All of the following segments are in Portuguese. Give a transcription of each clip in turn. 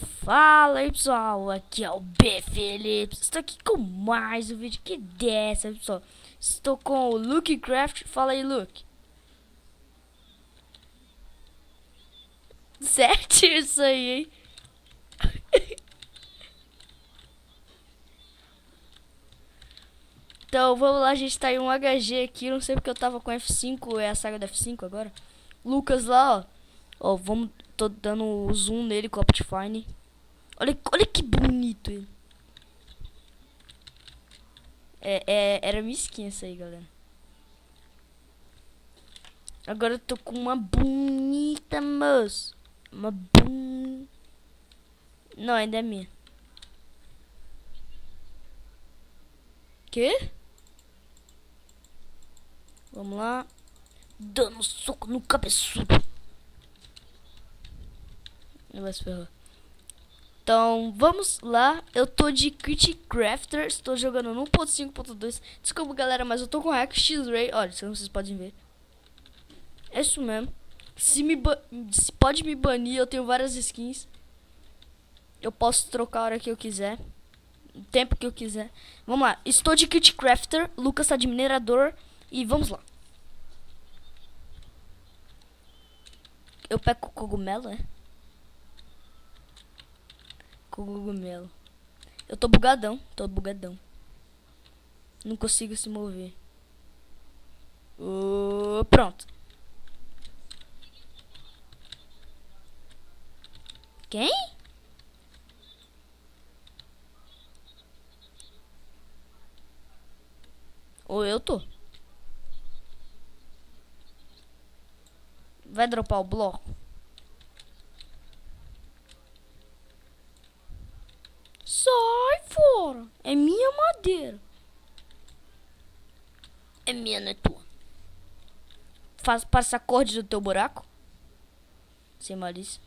Fala aí pessoal, aqui é o B Felipe. Estou aqui com mais um vídeo que dessa, pessoal. Estou com o Luke Craft. Fala aí, Luke. Certo isso aí, hein? Então vamos lá, a gente tá em um HG aqui. Não sei porque eu tava com F5, é a saga do F5 agora. Lucas lá, ó. Ó, vamos. Tô dando zoom nele com o Optifine. Olha que bonito ele. Era minha skin essa aí, galera. Agora eu tô com uma bonita, moço. Não, ainda é minha. Quê? Vamos lá. Dando soco no cabeçudo. Não vai se ferrar. Então, vamos lá. Eu tô de Crit Crafter. Estou jogando no 1.5.2. Desculpa, galera, mas eu tô com hack X-Ray. Olha, vocês podem ver. É isso mesmo. Se pode me banir, eu tenho várias skins. Eu posso trocar a hora que eu quiser. O tempo que eu quiser. Vamos lá. Estou de Crit Crafter. Lucas tá de minerador. E vamos lá. Eu pego cogumelo, é? Cogumelo. Eu tô bugadão. Não consigo se mover. Pronto. Quem? Ou eu tô? Vai dropar o bloco? Sai fora! É minha madeira. É minha, não é tua. Passa a corda do teu buraco. Sem malícia.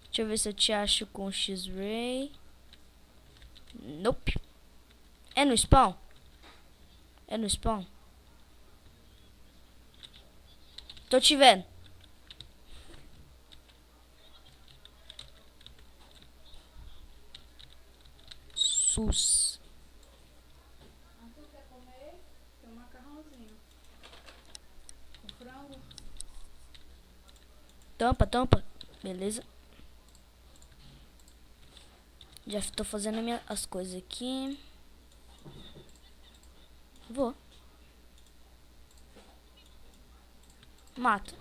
Deixa eu ver se eu te acho com X-Ray. Nope. É no spawn? É no spawn? Tô te vendo. Sus. Tu quer comer? Tem um macarrãozinho. Com frango. Tampa. Beleza. Já tô fazendo as coisas aqui. Vou. Mato.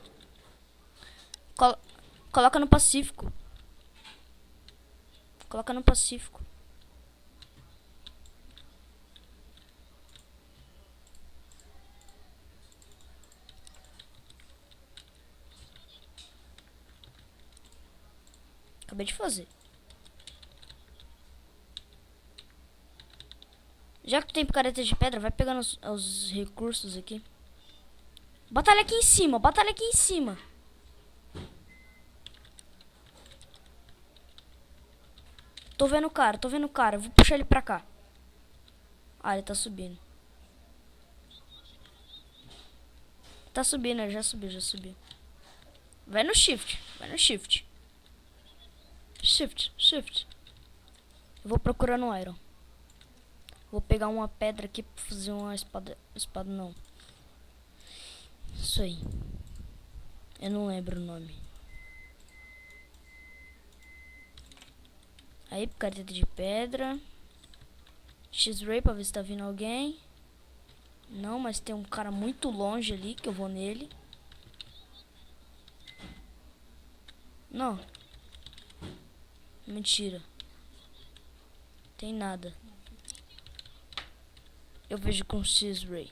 Coloca no Pacífico. Coloca no Pacífico. Acabei de fazer. Já que tu tem picareta de pedra, vai pegando os recursos aqui. Batalha aqui em cima. Tô vendo o cara. Vou puxar ele pra cá. Ah, ele tá subindo. Tá subindo, ele já subiu. Vai no shift. Shift. Eu vou procurando iron. Vou pegar uma pedra aqui pra fazer uma espada. Espada não. Isso aí. Eu não lembro o nome. Aí, picareta de pedra. X-Ray pra ver se tá vindo alguém. Não, mas tem um cara muito longe ali que eu vou nele. Não. Mentira. Tem nada. Eu vejo com X-Ray.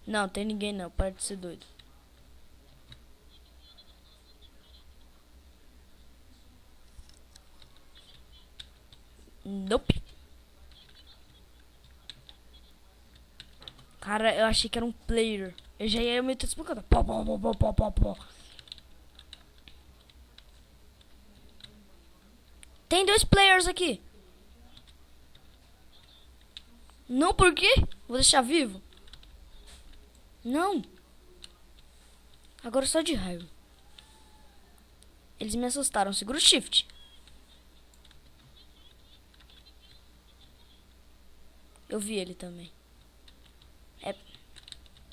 Não, tem ninguém não. Para de ser doido. Nope. Cara, eu achei que era um player. Eu já ia meter espancada. Pó. Tem 2 players aqui. Não, por quê? Vou deixar vivo. Não. Agora só de raiva. Eles me assustaram. Segura o shift. Eu vi ele também.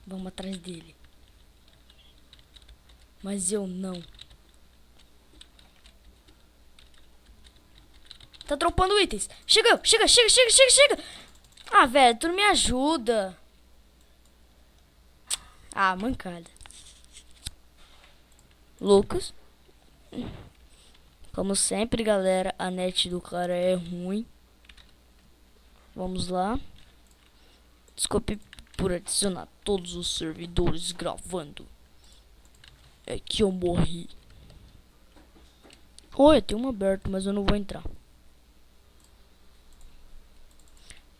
Vamos atrás dele. Mas eu não. Tá dropando itens. Chega. Ah, velho, tu não me ajuda. Ah, mancada. Lucas. Como sempre, galera, a net do cara é ruim. Vamos lá. Desculpe por adicionar todos os servidores gravando. É que eu morri. Oi, tem um aberto, mas eu não vou entrar.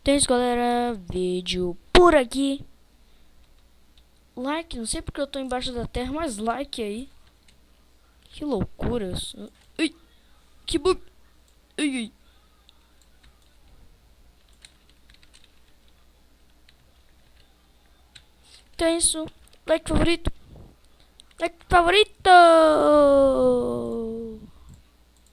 Então é isso, galera. Vídeo por aqui. Like, não sei porque eu tô embaixo da terra, mas like aí. Que loucura. Ai, que bug. Ai. Então é isso. Like favorito. Like favorito.